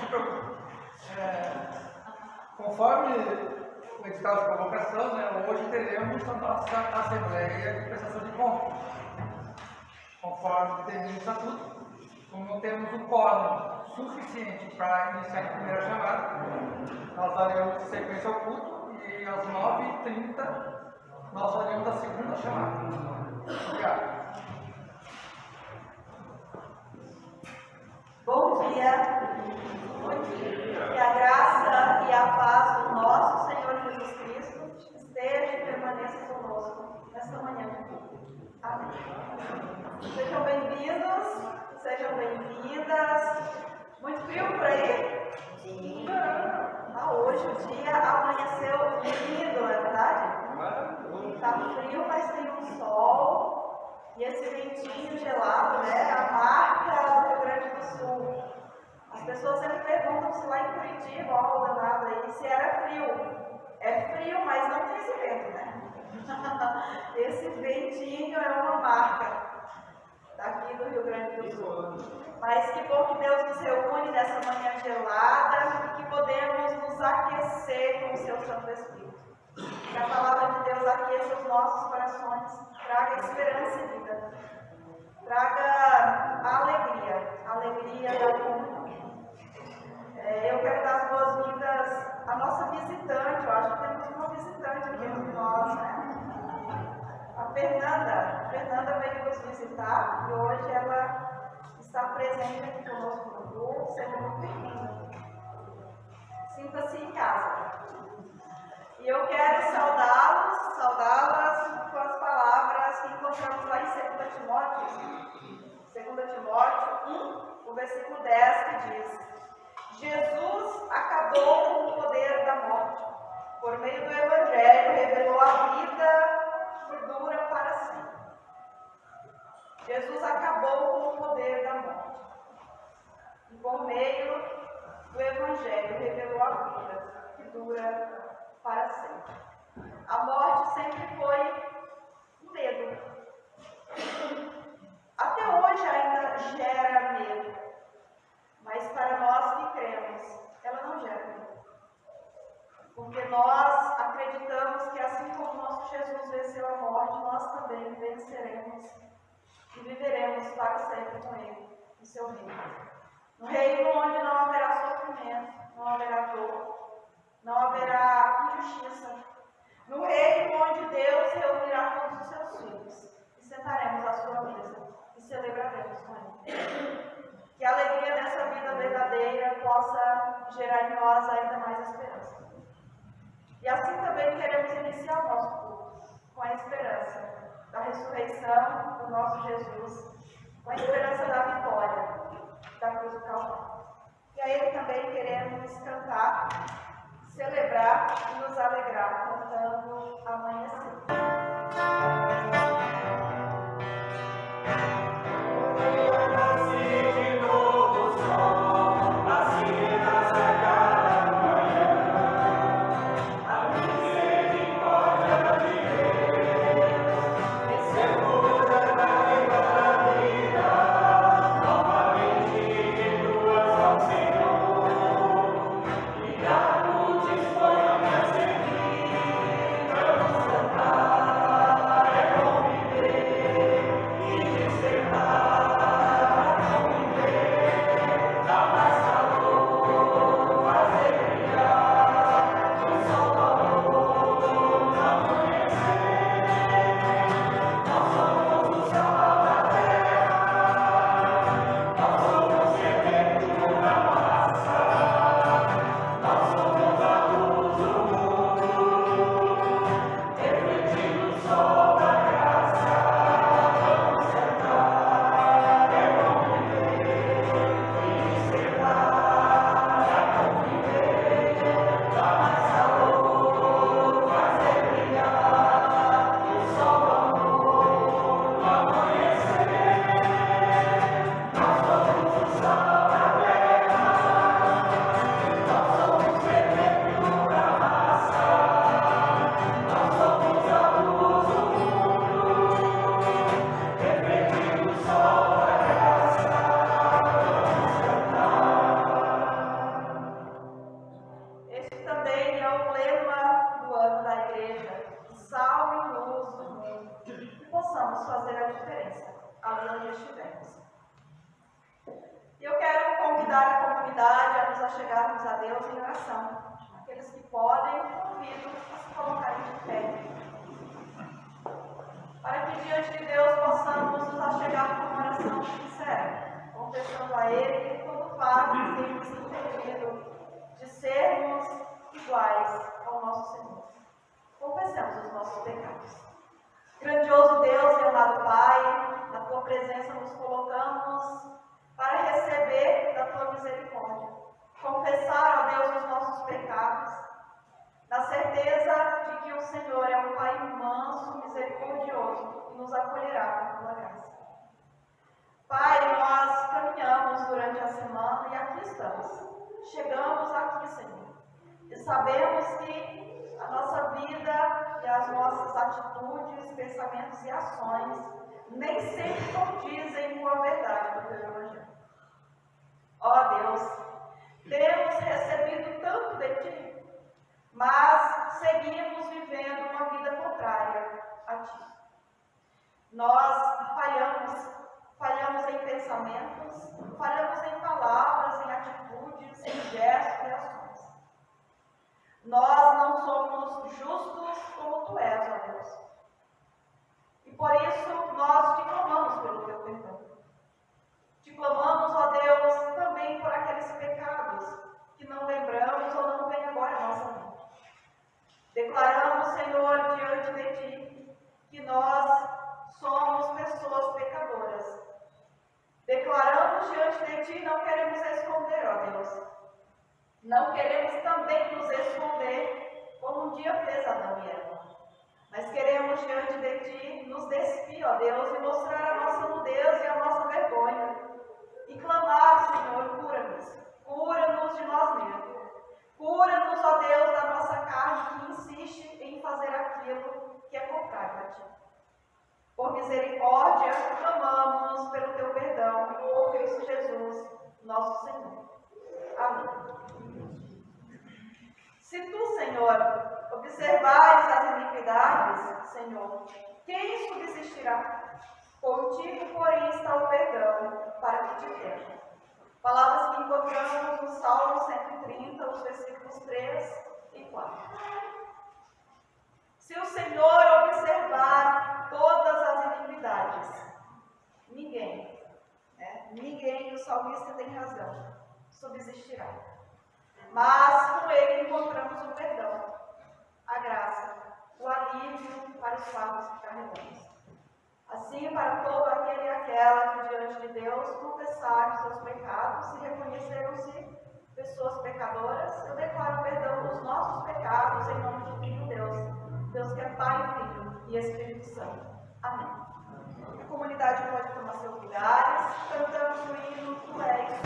se preocupe. Conforme o edital de convocação, né, hoje teremos a nossa Assembleia de Prestação de Contas. Conforme determina o Estatuto, como não temos um quórum suficiente para iniciar a primeira chamada, nós daremos sequência ao culto e às 9h30 nós faremos a segunda chamada. Obrigado. Bom dia. Que a graça e a paz do nosso Senhor Jesus Cristo esteja e permaneça conosco nesta manhã. Amém. Sejam bem-vindos, sejam bem-vindas. Muito frio por aí? Sim. Hoje o dia amanheceu lindo, não é verdade? Está frio, mas tem um sol. E esse ventinho gelado, né? A marca do Rio Grande do Sul. As pessoas sempre perguntam se lá em Curitiba, ó, danado aí, se era frio. É frio, mas não tem esse vento, né? Esse ventinho é uma marca daqui do Rio Grande do Sul. Mas que bom que Deus nos reúne nessa manhã gelada e que podemos nos aquecer com o seu Santo Espírito. Que a palavra de Deus aqueça os nossos corações, traga esperança e vida, traga alegria da comunhão. Eu quero dar as boas-vindas à nossa visitante. Eu acho que temos uma visitante aqui entre nós, né? A Fernanda veio nos visitar e hoje ela está presente aqui conosco no grupo. Seja muito bem-vinda. Sinta-se em casa. E eu quero saudá-las com as palavras que encontramos lá em 2 Timóteo 1, o versículo 10, que diz: Jesus acabou com o poder da morte. Por meio do Evangelho, revelou a vida que dura para sempre. Jesus acabou com o poder da morte. E por meio do Evangelho, revelou a vida que dura para sempre. A morte sempre foi um medo. Até hoje ainda gera medo. Mas para nós que cremos, ela não gera medo. Porque nós acreditamos que assim como nosso Jesus venceu a morte, nós também venceremos e viveremos para sempre com Ele, no seu reino. No reino onde não haverá sofrimento, não haverá dor, não haverá injustiça. No reino onde Deus reunirá todos os seus filhos e sentaremos à sua mesa e celebraremos com Ele. Que a alegria dessa vida verdadeira possa gerar em nós ainda mais esperança. E assim também queremos iniciar o nosso culto com a esperança da ressurreição do nosso Jesus, com a esperança da vitória da cruz do Calvário. E a Ele também queremos cantar, celebrar e nos alegrar cantando Amanhecer. Segura na achegarmos a Deus em oração. Aqueles que podem, convido a se colocarem de pé. Para que diante de Deus possamos nos achegar com uma oração sincera, confessando a Ele que todo fato temos impedido de sermos iguais ao nosso Senhor. Confessemos os nossos pecados. Grandioso Deus e amado Pai, na Tua presença nos colocamos para receber da Tua misericórdia. Confessar a Deus os nossos pecados, na certeza de que o Senhor é um Pai manso, misericordioso e nos acolherá com Tua graça. Pai, nós caminhamos durante a semana e aqui estamos. Chegamos aqui, Senhor, e sabemos que a nossa vida e as nossas atitudes, pensamentos e ações nem sempre condizem com a verdade do Teu Evangelho. Ó Deus, temos recebido tanto de Ti, mas seguimos vivendo uma vida contrária a Ti. Nós falhamos em pensamentos, falhamos em palavras, em atitudes, em gestos e ações. Nós não somos justos como Tu és, ó Deus. E por isso nós Te clamamos pelo Teu perdão. Te clamamos, ó Deus, também por aqueles pecados que não lembramos ou não vêm agora à nossa mente. Declaramos, Senhor, diante de Ti, que nós somos pessoas pecadoras. Declaramos diante de Ti, não queremos esconder, ó Deus. Não queremos também nos esconder, como um dia fez Adão e Eva. Mas queremos diante de Ti nos despir, ó Deus, e mostrar a nossa nudez e a nossa vergonha. E clamar, Senhor, cura-nos de nós mesmos. Cura-nos, ó Deus, da nossa carne que insiste em fazer aquilo que é contrário a Ti. Por misericórdia, clamamos pelo Teu perdão, por Cristo Jesus, nosso Senhor. Amém. Se Tu, Senhor, observares as iniquidades, Senhor, quem subsistirá? Contigo, porém, está o perdão, para que te tenha. Palavras que encontramos no Salmo 130, os versículos 3 e 4. Se o Senhor observar todas as iniquidades, ninguém, o salmista tem razão, subsistirá. Mas com Ele encontramos o perdão, a graça, o alívio para os fardos que carregamos. Assim, para todo aquele e aquela que diante de Deus confessar os seus pecados e reconheceram-se pessoas pecadoras, eu declaro o perdão dos nossos pecados em nome do Filho Deus, Deus que é Pai, Filho e Espírito Santo. Amém. A comunidade pode tomar seus lugares, cantamos o hino Tu és.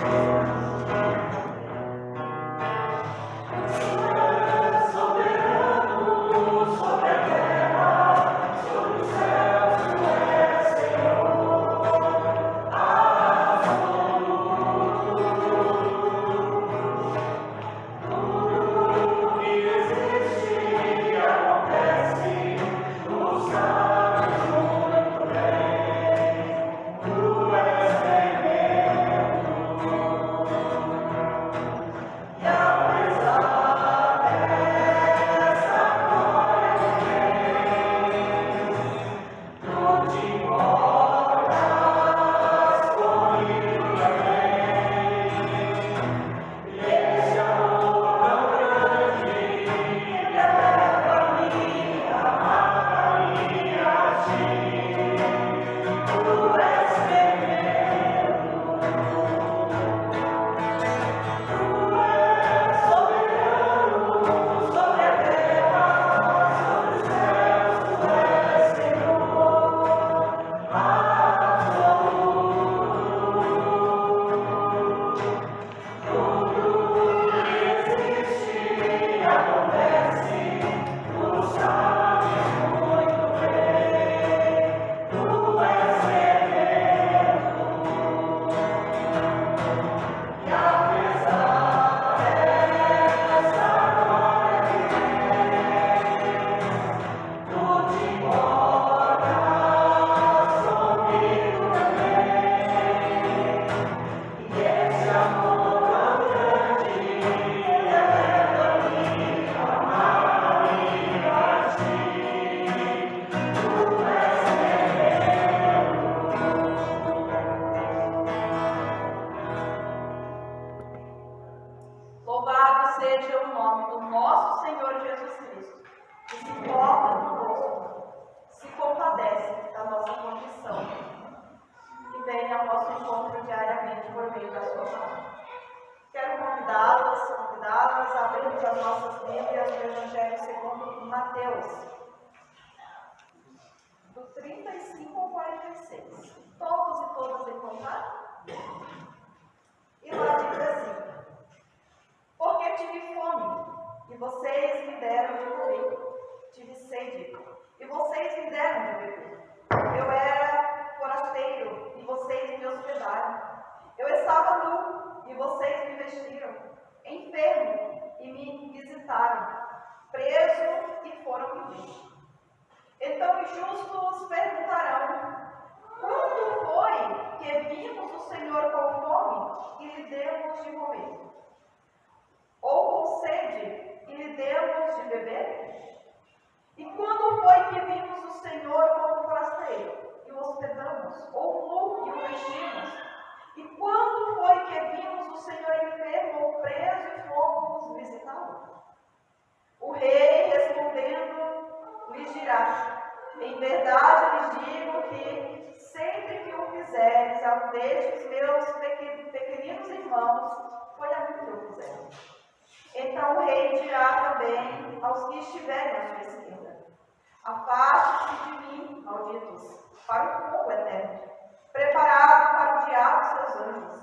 Tu és que se importa conosco, se compadece da nossa condição, que vem ao nosso encontro diariamente por meio da sua palavra. Quero convidá-las a abrirmos as nossas Bíblias no Evangelho segundo Mateus, do 35 ao 46. Todos e todas encontraram? E lá diz assim: porque tive fome, e vocês me deram de comer. Tive sede, e vocês me deram de beber. Eu era forasteiro, e vocês me hospedaram. Eu estava nu, e vocês me vestiram. Enfermo, e me visitaram. Preso, e foram me ver. Então os justos perguntarão: quando foi que vimos o Senhor com fome e lhe demos de comer? Ou com sede e lhe demos de beber? E quando foi que vimos o Senhor como forasteiro e o hospedamos? Ou nu e o vestimos? E quando foi que vimos o Senhor enfermo ou preso e fomos visitá-lo? O rei, respondendo, lhes dirá: em verdade lhes digo que sempre que o fizeres a um destes meus pequeninos irmãos, foi a mim que o fizeram. Então o rei dirá também aos que estiverem à sua esquerda: afaste-se de mim, malditos, para o fogo eterno, preparado para o diabo e seus anjos.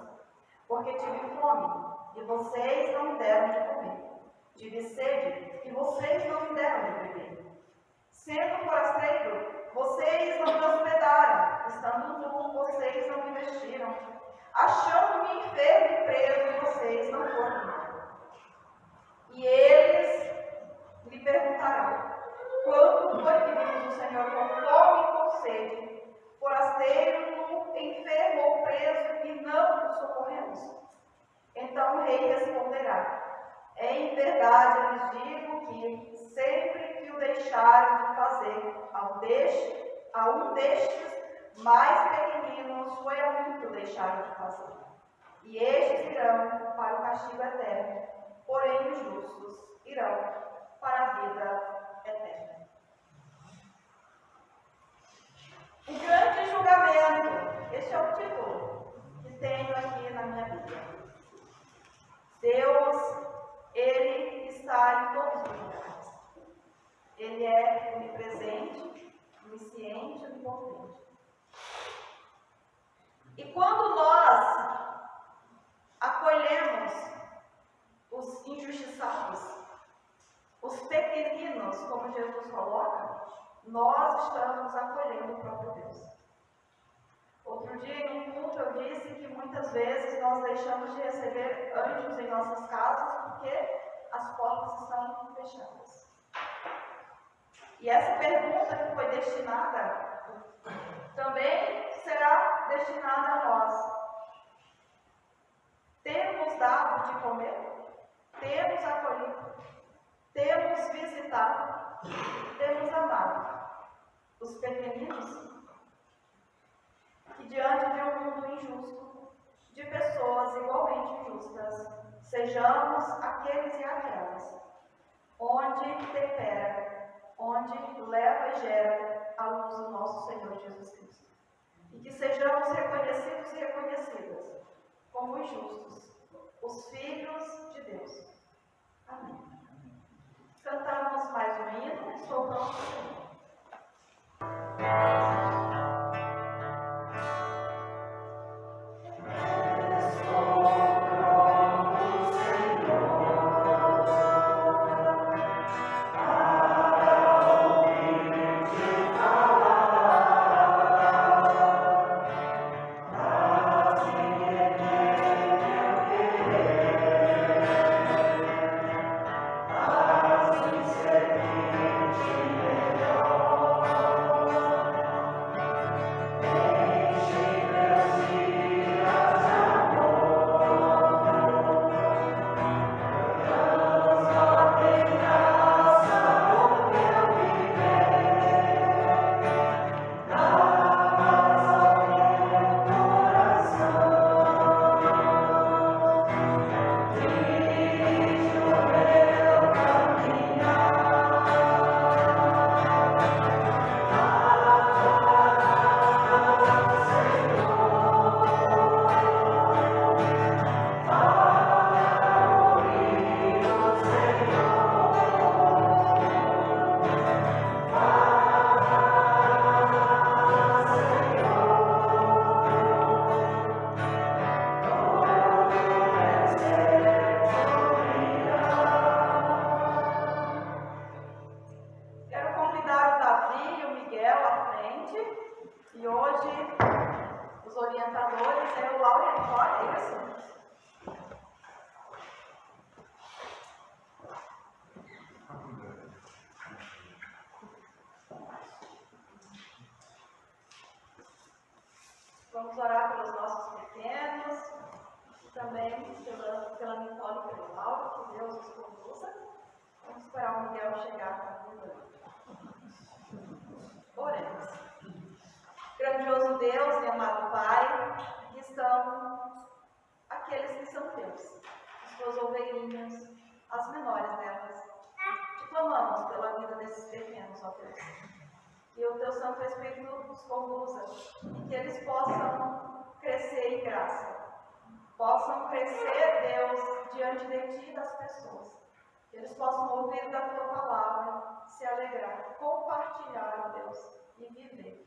Porque tive fome, e vocês não me deram de comer. Tive sede, e vocês não me deram de beber. Sendo forasteiro, vocês não me hospedaram. Estando nu, vocês não me vestiram. Achando-me enfermo e preso, vocês não foram me ver. E eles lhe perguntarão: quando foi que vimos o Senhor com fome e com sede, forasteiro, nu, enfermo ou preso, e não o socorremos? Então o rei responderá: em verdade eu lhes digo que sempre que o deixarem de fazer a um destes mais pequeninos, foi a mim que o deixaram de fazer. E estes irão para o castigo eterno, porém os justos irão para a vida eterna. O grande julgamento, este é o título que tenho aqui na minha Bíblia. Deus, Ele está em todos os lugares. Ele é onipresente, onisciente e onipotente. E quando nós acolhemos os injustiçados, os pequeninos, como Jesus coloca, nós estamos acolhendo o próprio Deus. Outro dia, em um culto, eu disse que muitas vezes nós deixamos de receber anjos em nossas casas porque as portas estão fechadas. E essa pergunta que foi destinada também será destinada a nós. Temos dado de comer? Temos acolhido? Temos visitado? Temos amado os pequeninos? Que diante de um mundo injusto, de pessoas igualmente injustas, sejamos aqueles e aquelas, onde tempera, onde leva e gera a luz do nosso Senhor Jesus Cristo. E que sejamos reconhecidos e reconhecidas como os justos, os filhos de Deus. Amém. Cantamos mais um hino, estou pronto, Senhor. Laura e Nicole, é isso? Vamos orar pelos nossos pequenos e também pela Nicole e pelo Laura, que Deus os conduza. Vamos esperar o Miguel chegar para vida. Oremos. Grandioso Deus e amado Pai, aqui estão aqueles que são teus, as tuas ovelhinhas, as menores delas. Te clamamos pela vida desses pequenos, ó Deus. Que o teu Santo Espírito nos conduza e que eles possam crescer em graça, possam crescer, Deus, diante de ti e das pessoas, que eles possam ouvir da tua palavra, se alegrar, compartilhar, ó Deus, e viver.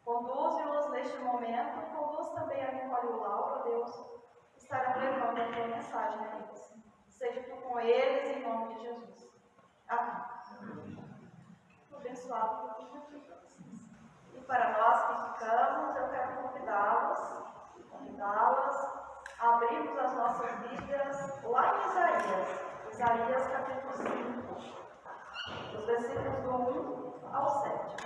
Conduze-os neste momento, conduz também a Nicole e o Laura, ó Deus, estarão levando a tua mensagem a eles. Seja tu com eles, em nome de Jesus. Amém. Abençoado por tudo que vocês. E para nós que ficamos, eu quero convidá-las a abrirmos as nossas Bíblias lá em Isaías capítulo 5, os versículos do 1 ao 7.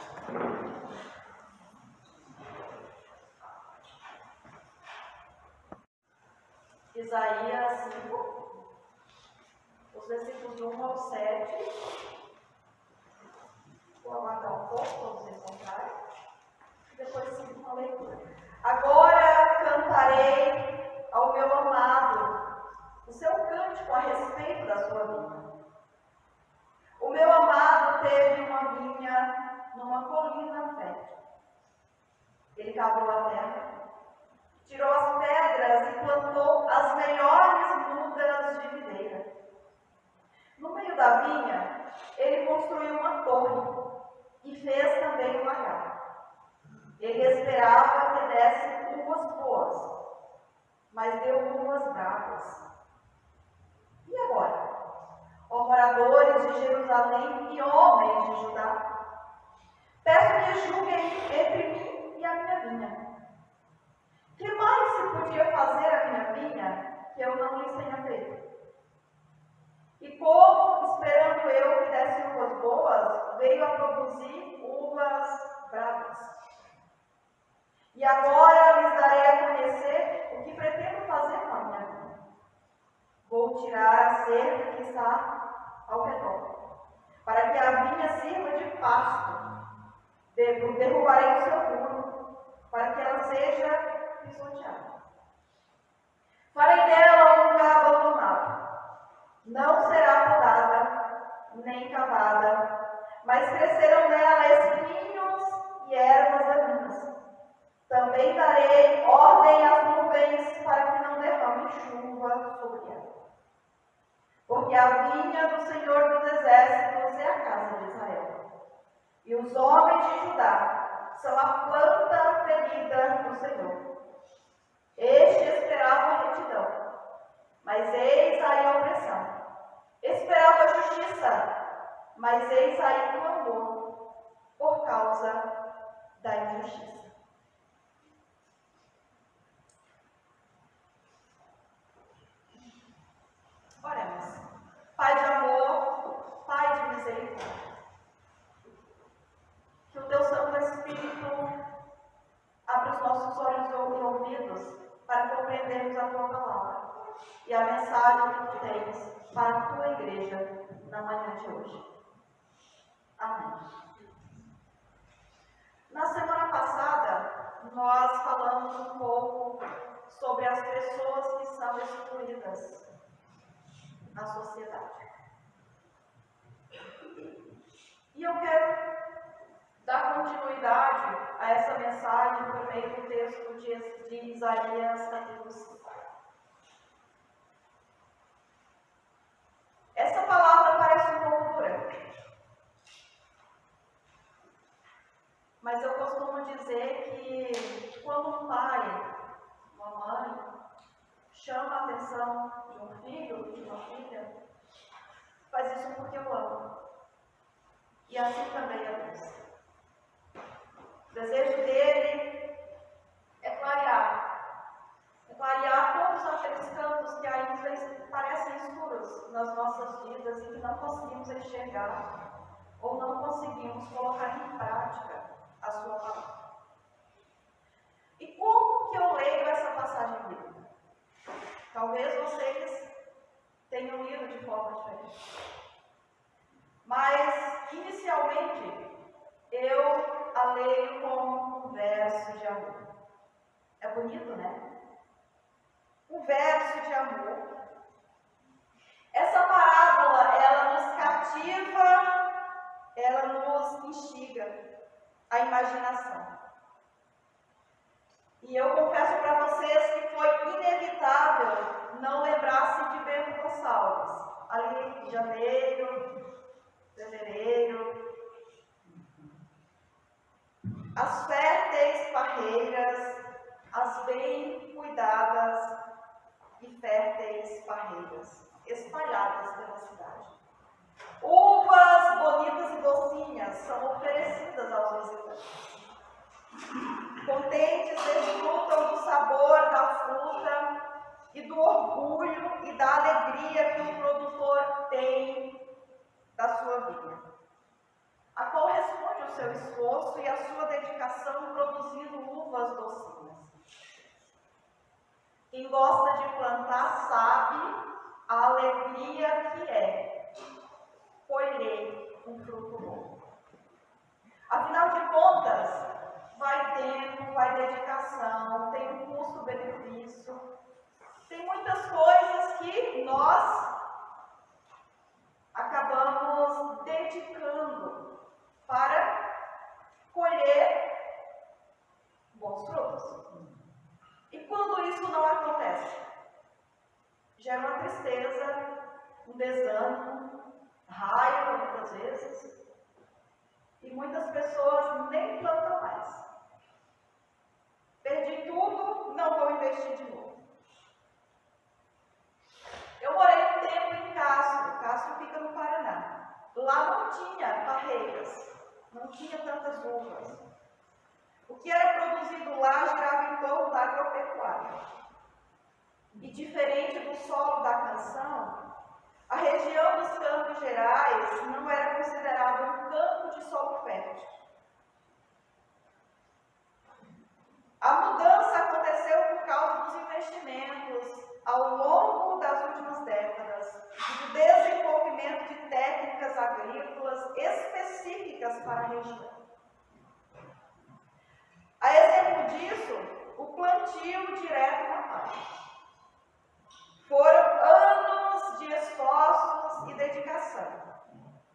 Isaías 5, os versículos do 1 ao 7. Vou aguardar um pouco, todos encontrarem, e depois sigo com a leitura. Agora cantarei ao meu amado o seu cântico a respeito da sua vinha. O meu amado teve uma vinha numa colina fértil. Ele cavou a terra, tirou as pedras e plantou as melhores mudas de videira. No meio da vinha, ele construiu uma torre e fez também um lagar. Ele esperava que desse uvas boas, mas deu uvas bravas. E agora, ó moradores de Jerusalém e homens de Judá, peço que julguem entre mim e a minha vinha. Que mais se podia fazer à minha vinha que eu não lhes tenha feito? E como, esperando eu que desse uvas boas, veio a produzir uvas bravas. E agora lhes darei a conhecer o que pretendo fazer com a minha vinha. Vou tirar a cerca que está ao redor, para que a vinha sirva de pasto. Derrubarei o seu muro, para que ela seja pisoteada. Farei dela um lugar abandonado. Não será podada, nem cavada, mas crescerão nela espinhos e ervas daninhas. Também darei ordem às nuvens para que não derramem chuva sobre ela. Porque a vinha do Senhor dos Exércitos é a casa de Israel. E os homens de Judá são a planta ferida do Senhor. Este esperava a retidão, mas eis aí a opressão. Esperava a justiça, mas eis aí o clamor por causa da injustiça. Oremos. Pai de amor, Pai de misericórdia, que o teu Santo Espírito abra os nossos olhos e ouvidos para compreendermos a tua palavra e a mensagem que tu tens para a tua igreja na manhã de hoje. Amém. Na semana passada, nós falamos um pouco sobre as pessoas que são excluídas na sociedade. E eu quero dar continuidade a essa mensagem por meio do texto de Isaías capítulo 5. Essa palavra parece um pouco dura, mas eu costumo dizer que quando um pai, uma mãe, chama a atenção de um filho, de uma filha, faz isso porque eu amo. E assim também é Deus. O desejo dele é clarear, nossas vidas e que não conseguimos enxergar ou não conseguimos colocar em prática a sua palavra. E como que eu leio essa passagem bíblica? Talvez vocês tenham lido de forma diferente. Mas, inicialmente, eu a leio como um verso de amor. É bonito, né? Um verso de amor. Essa parábola, ela nos cativa, ela nos instiga a imaginação. E eu confesso para vocês que foi inevitável não lembrar-se de Bento Gonçalves. Ali em janeiro, fevereiro. As férteis parreiras, as bem cuidadas e férteis parreiras, espalhadas pela cidade. Uvas bonitas e docinhas são oferecidas aos visitantes. Contentes desfrutam do sabor da fruta e do orgulho e da alegria que o produtor tem da sua vinha, a qual responde o seu esforço e a sua dedicação produzindo uvas docinhas. Quem gosta de plantar sabe a alegria que é colher um fruto bom. Afinal de contas, vai tempo, vai dedicação, tem um custo-benefício, tem muitas coisas que nós acabamos dedicando para colher bons frutos. E quando isso não acontece, gera uma tristeza, um desânimo, raiva muitas vezes, e muitas pessoas nem plantam mais. Perdi tudo, não vou investir de novo. Eu morei um tempo em Castro. Castro fica no Paraná. Lá não tinha parreiras, não tinha tantas uvas. O que era produzido lá girava em torno da agropecuária. E diferente do solo da Canção, a região dos Campos Gerais não era considerada um campo de solo fértil. A mudança aconteceu por causa dos investimentos ao longo das últimas décadas e do desenvolvimento de técnicas agrícolas específicas para a região. A exemplo disso, o plantio direto na palha. Foram anos de esforços e dedicação.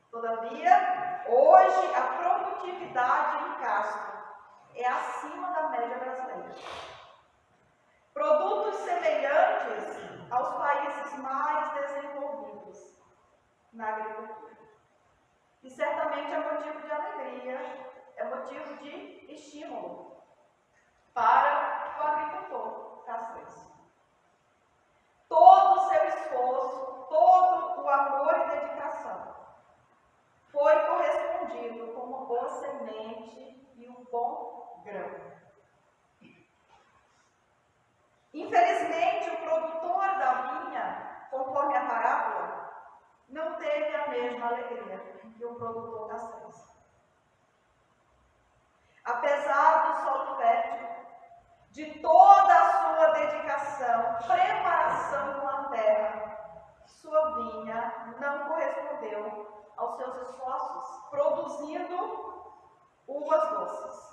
Todavia, hoje a produtividade em Castro é acima da média brasileira. Produtos semelhantes aos países mais desenvolvidos na agricultura. E certamente é motivo de alegria, é motivo de estímulo para o agricultor castrense. Todo o seu esforço, todo o amor e dedicação foi correspondido com uma boa semente e um bom grão. Infelizmente, o produtor da vinha, conforme a parábola, não teve a mesma alegria que o produtor castrense. Apesar do solo fértil, de toda a sua dedicação, preparação com a terra, sua vinha não correspondeu aos seus esforços, produzindo uvas doces.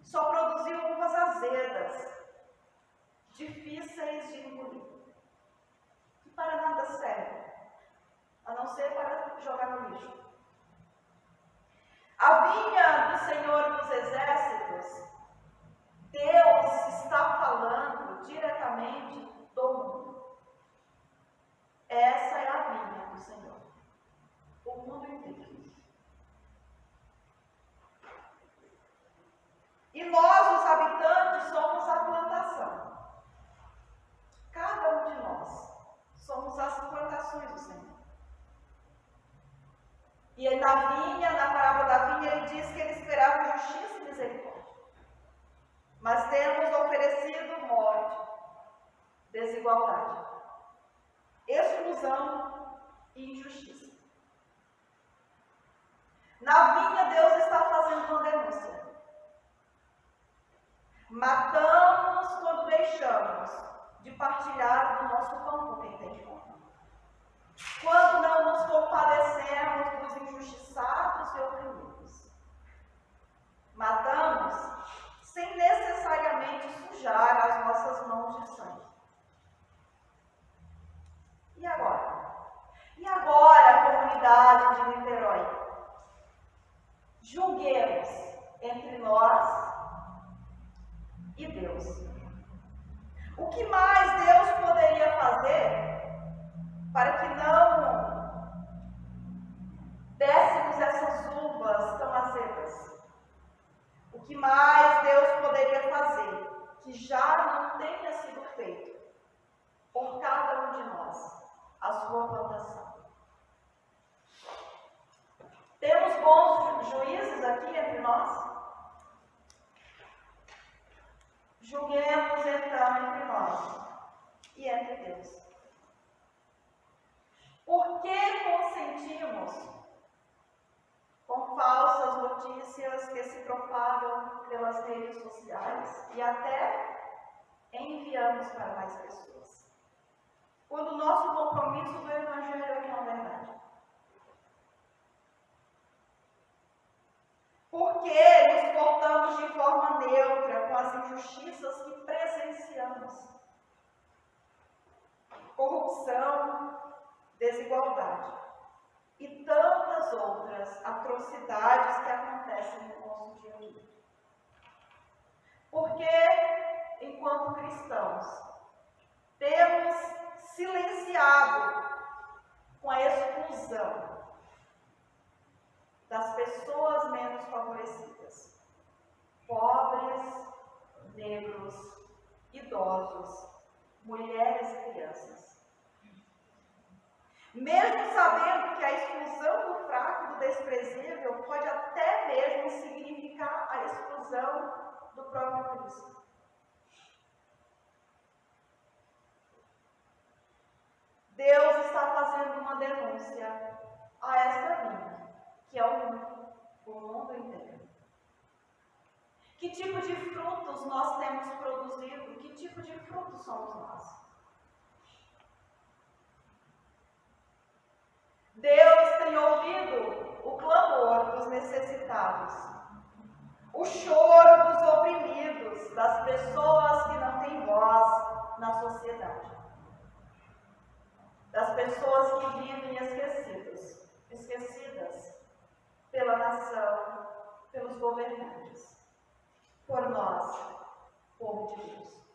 Só produziu uvas azedas, difíceis de engolir, que para nada servem, a não ser para jogar no lixo. A vinha do Senhor dos Exércitos, Deus está falando diretamente do mundo. Essa é a vinha do Senhor, o mundo inteiro. E nós, os habitantes, somos a plantação. Cada um de nós somos as plantações do Senhor. E na vinha, na parábola da vinha, ele diz que ele esperava justiça e misericórdia. Mas temos oferecido morte, desigualdade. Este exclusão e injustiça. Na vinha, Deus está fazendo uma denúncia. Matamos quando deixamos de partilhar do nosso pão com quem tem fome. Quando não nos compadecemos dos injustiçados e oprimidos. Matamos sem necessariamente sujar as nossas mãos de sangue. E agora? E agora, comunidade de Niterói? Julguemos entre nós e Deus. O que mais Deus poderia fazer para que não dessemos essas uvas tão azedas? O que mais Deus poderia fazer que já não tenha sido feito por cada um de nós, a sua plantação? Temos bons juízes aqui entre nós? Julguemos então entre nós e entre Deus. Por que consentimos com falsas notícias que se propagam pelas redes sociais e até enviamos para mais pessoas? Quando o nosso compromisso do Evangelho é com a verdade. Por que nos portamos de forma neutra com as injustiças que presenciamos? Corrupção, desigualdade e tantas outras atrocidades que acontecem no nosso dia a dia. Porque, enquanto cristãos, temos silenciado com a exclusão das pessoas menos favorecidas, pobres, negros, idosos, mulheres e crianças. Mesmo sabendo que a exclusão do fraco e do desprezível pode até mesmo significar a exclusão do próprio Cristo. Deus está fazendo uma denúncia a esta vinha, que é o mundo inteiro. Que tipo de frutos nós temos produzido? Que tipo de frutos somos nós? Deus tem ouvido o clamor dos necessitados, o choro dos oprimidos, das pessoas que não têm voz na sociedade, das pessoas que vivem esquecidas pela nação, pelos governantes, por nós, povo de Deus.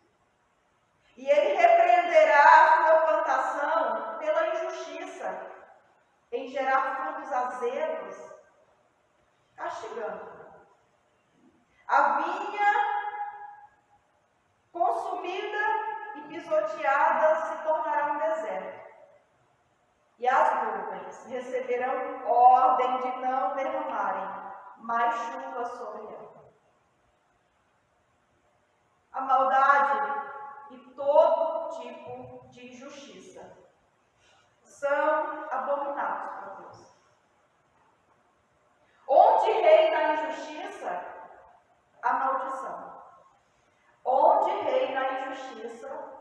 E Ele repreenderá a sua plantação pela injustiça, em gerar frutos azedos, castigando. A vinha consumida e pisoteada se tornará um deserto. E as nuvens receberão ordem de não derramarem mais chuva sobre ela. A maldade e todo tipo de injustiça são abominados por Deus. Onde reina a injustiça, a maldição. Onde reina a injustiça,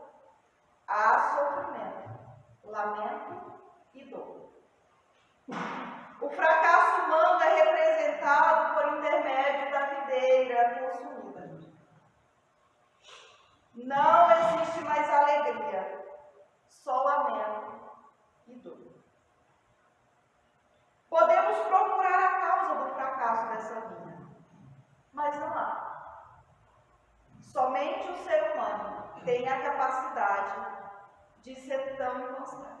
há sofrimento, lamento e dor. O fracasso humano é representado por intermédio da videira consumida. Não existe mais alegria, só lamento e dor. Podemos procurar a causa do fracasso dessa vinha, mas não há. Somente o ser humano tem a capacidade de ser tão inconstante.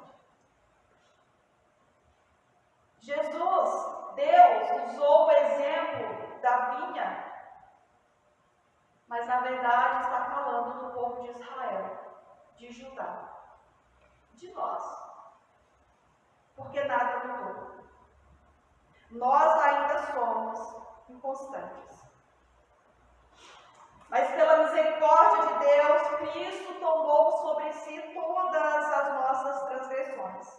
Jesus, Deus, usou o exemplo da vinha, mas na verdade está falando do povo de Israel, de Judá, de nós. Porque nada mudou. Nós ainda somos inconstantes. Mas pela misericórdia de Deus, Cristo tomou sobre si todas as nossas transgressões.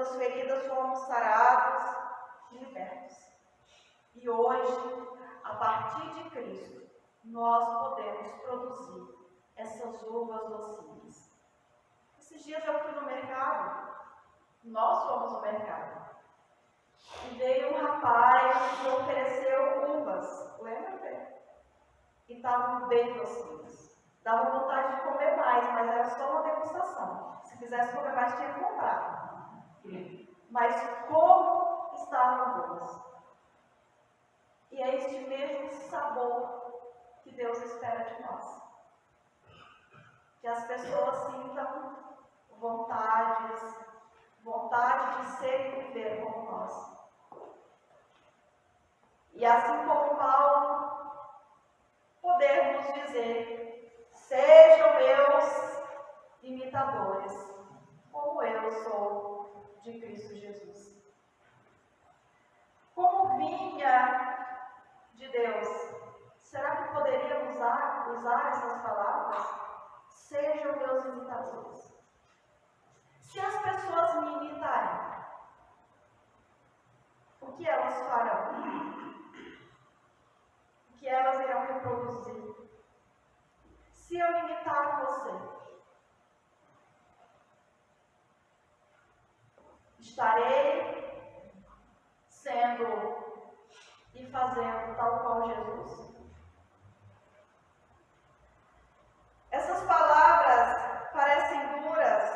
suas feridas fomos sarados e libertos. E hoje, a partir de Cristo, nós podemos produzir essas uvas docinhas. Esses dias eu fui no mercado, nós fomos no mercado, e veio um rapaz que ofereceu uvas, lembra? E estavam bem docinhas. Dava vontade de comer mais, mas era só uma degustação. Se quisesse comer mais, tinha que comprar. Mas como estavam boas? E é este mesmo sabor que Deus espera de nós. Que as pessoas sintam vontade de ser e viver como nós. E assim como Paulo, podermos dizer: sejam meus imitadores, como eu sou de Cristo Jesus. Como vinha de Deus, será que poderíamos usar essas palavras? Sejam meus imitadores. Se as pessoas me imitarem, o que elas farão? O que elas irão reproduzir? Se eu imitar você, estarei sendo e fazendo tal qual Jesus? Essas palavras parecem duras,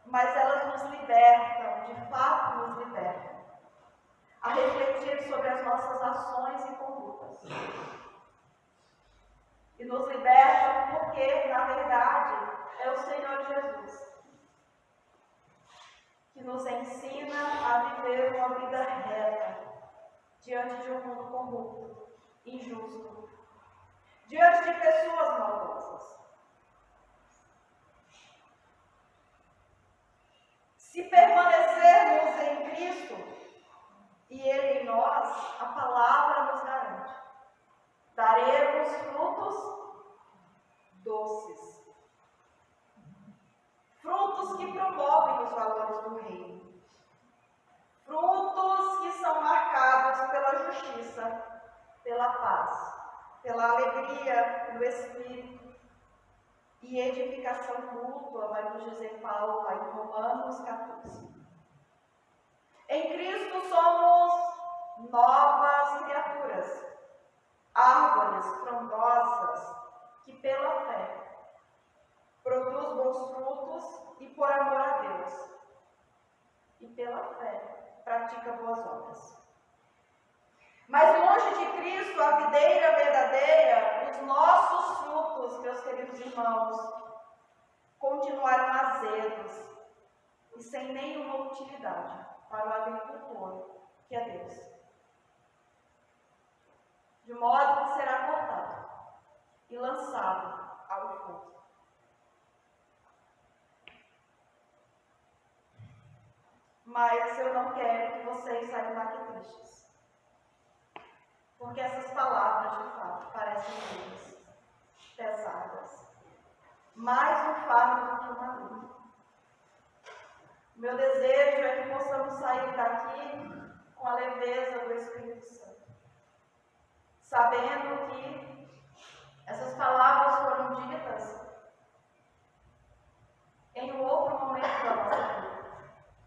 mas elas nos libertam, de fato nos libertam, a refletir sobre as nossas ações e condutas. E nos libertam porque, na verdade, é o Senhor Jesus que nos ensina a viver uma vida reta diante de um mundo corrupto, injusto, diante de pessoas maldosas. Se permanecermos em Cristo e Ele em nós, a palavra nos garante: daremos frutos doces. Frutos que promovem os valores do reino. Frutos que são marcados pela justiça, pela paz, pela alegria no Espírito e edificação mútua, vai nos dizer Paulo lá em Romanos 14. Em Cristo somos novas criaturas, árvores frondosas que pela fé produz bons frutos e por amor a Deus, e pela fé pratica boas obras. Mas longe de Cristo, a videira verdadeira, os nossos frutos, meus queridos irmãos, continuaram azedos e sem nenhuma utilidade para o agricultor, que é Deus. De modo que será cortado e lançado ao fogo. Mas eu não quero que vocês saiam daqui tristes. Porque essas palavras, de fato, parecem duras, pesadas. Mais um fardo do que uma luta. Meu desejo é que possamos sair daqui com a leveza do Espírito Santo. Sabendo que essas palavras foram ditas em um outro momento da nossa vida.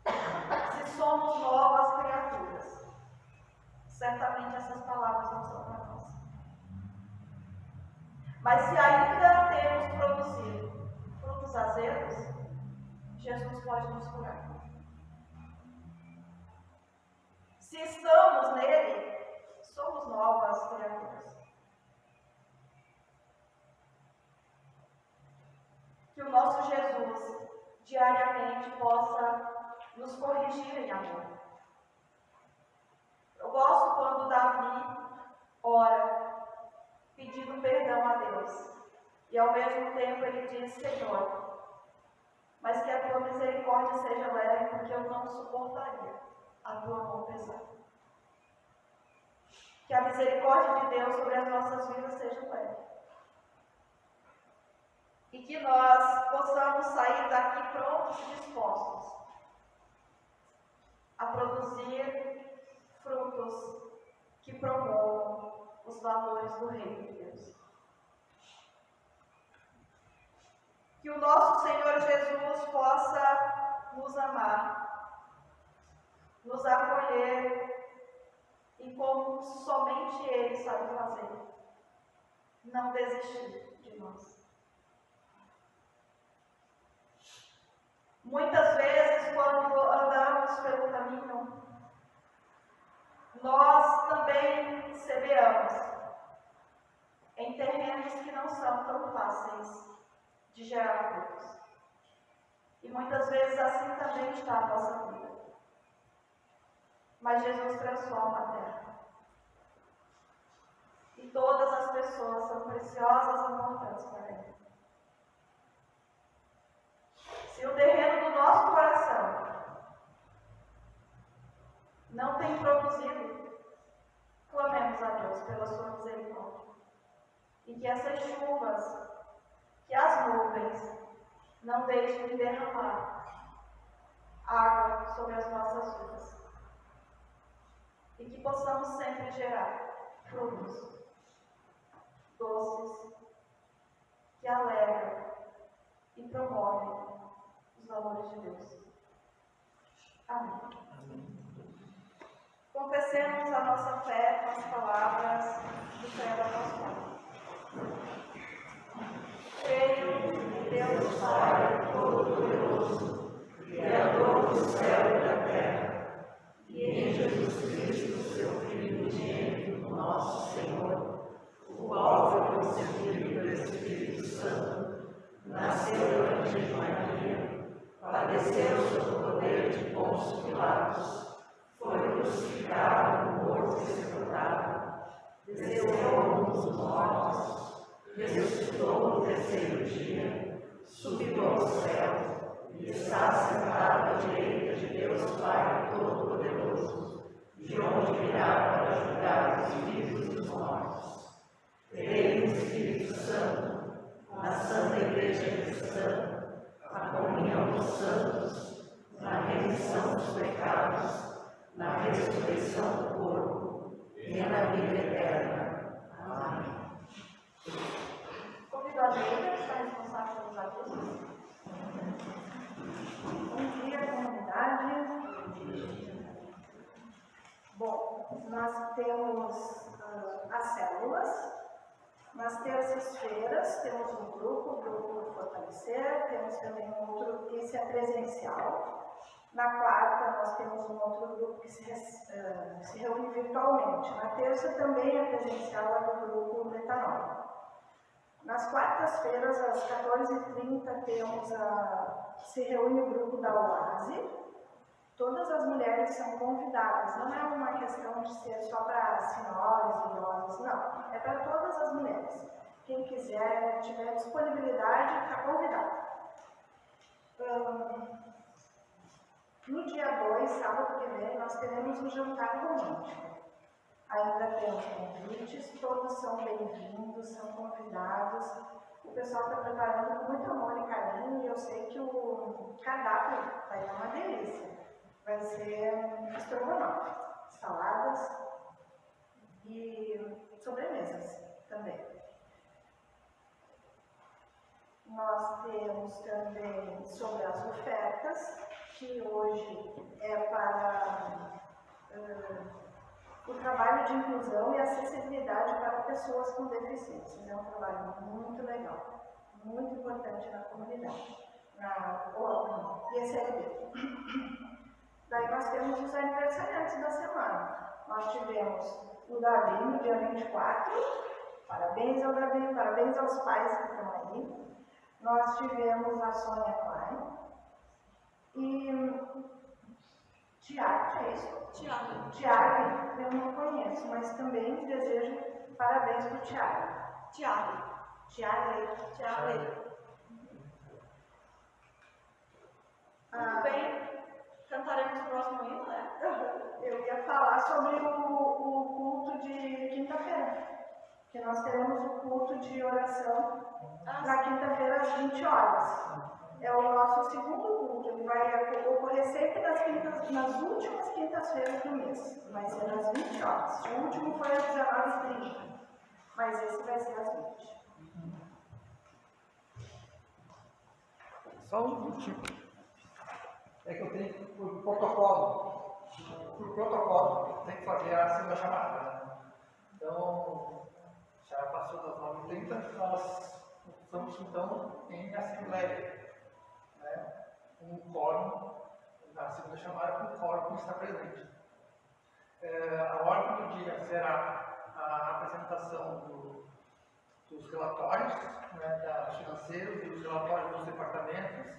Se somos novas criaturas, certamente essas palavras não são para nós. Mas se ainda temos produzido frutos azedos, Jesus pode nos curar. Se estamos nele, somos novas criaturas. Que o nosso Jesus diariamente possa nos corrigir em amor. Eu gosto quando Davi ora, pedindo perdão a Deus. E ao mesmo tempo ele diz: Senhor, mas que a tua misericórdia seja leve, porque eu não suportaria a tua mão pesada. Que a misericórdia de Deus sobre as nossas vidas seja leve. E que nós possamos sair daqui prontos e dispostos a produzir frutos que promovam os valores do Reino de Deus. Que o nosso Senhor Jesus possa nos amar, nos acolher e como somente Ele sabe fazer, não desistir de nós. Muitas vezes, quando andamos pelo caminho, nós também semeamos em terrenos que não são tão fáceis de gerar frutos. E muitas vezes assim também está a nossa vida. Mas Jesus transforma a terra. E todas as pessoas são preciosas e importantes para Ele. Se o terreno do nosso coração não tem produzido, clamemos a Deus pela sua misericórdia. E que essas chuvas, que as nuvens não deixem de derramar água sobre as nossas vidas. E que possamos sempre gerar frutos doces, que alegram e promovem os valores de Deus. Amém. Confessemos a nossa fé com as palavras do Credo Apostólico. Creio em Deus Pai Todo-Poderoso, Criador do céu e da terra, e em Jesus Cristo, seu Filho unigênito, nosso Senhor, o qual foi concebido pelo Espírito Santo, nasceu da Virgem Maria, padeceu sob o poder de Pôncio Pilatos, foi crucificado, morto e sepultado, desceu ao mundo dos mortos, ressuscitou no terceiro dia, subiu ao céu e está sentado à direita de Deus Pai Todo-Poderoso, de onde virá para julgar os vivos e os mortos. Creio no Espírito Santo, na Santa Igreja Cristã, na comunhão dos santos, na remissão dos pecados, na ressurreição do corpo e na vida eterna. Amém. Convido a Leila, que está responsável pelos avisos. Bom dia, comunidade. Bom, nós temos as células. Nas terças-feiras temos um grupo, o Grupo Fortalecer, temos também um outro, esse é presencial. Na quarta nós temos um outro grupo que se reúne virtualmente. Na terça também é presencial, é do grupo Metanol. Nas quartas-feiras, às 14h30, se reúne o grupo da OASE. Todas as mulheres são convidadas, não é uma questão de ser só para senhoras, idosas, não. É para todas as mulheres. Quem quiser, tiver disponibilidade, está convidado. No dia 2, sábado que vem, nós teremos um jantar romântico. Ainda temos convites, todos são bem-vindos, são convidados. O pessoal está preparando com muito amor e carinho e eu sei que o cardápio vai dar uma delícia. Vai ser estrogonofe, saladas e sobremesas também. Nós temos também sobre as ofertas, que hoje é para o trabalho de inclusão e acessibilidade para pessoas com deficiências. É um trabalho muito legal, muito importante na comunidade, na ISLB. Daí nós temos os aniversariantes da semana. Nós tivemos o Davi no dia 24, parabéns ao Davi, parabéns aos pais que estão aí. Nós tivemos a Sônia Klein e Tiago, é isso? Tiago, eu não conheço, mas também desejo parabéns para o Tiago. Tiago. Muito bem. Cantaremos o próximo hino, né? Eu ia falar sobre o culto de quinta-feira, que nós teremos o culto de oração na quinta-feira às 20 horas. é o nosso segundo culto. Ele vai ocorrer sempre nas últimas quintas-feiras do mês. Vai ser às 20 horas. O último foi às 19h30, mas esse vai ser às 20. Só um tipo. É que eu tenho que, por protocolo, tem que fazer a segunda chamada. Né? Então, já passou das 9h30, nós estamos então em assembleia. Né? Um quórum, na segunda chamada, com o quórum que está presente. A ordem do dia será a apresentação dos relatórios, né, da financeiros e dos relatórios dos departamentos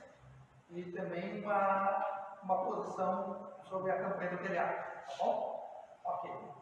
e também uma posição sobre a campanha do telhado, tá bom? Ok.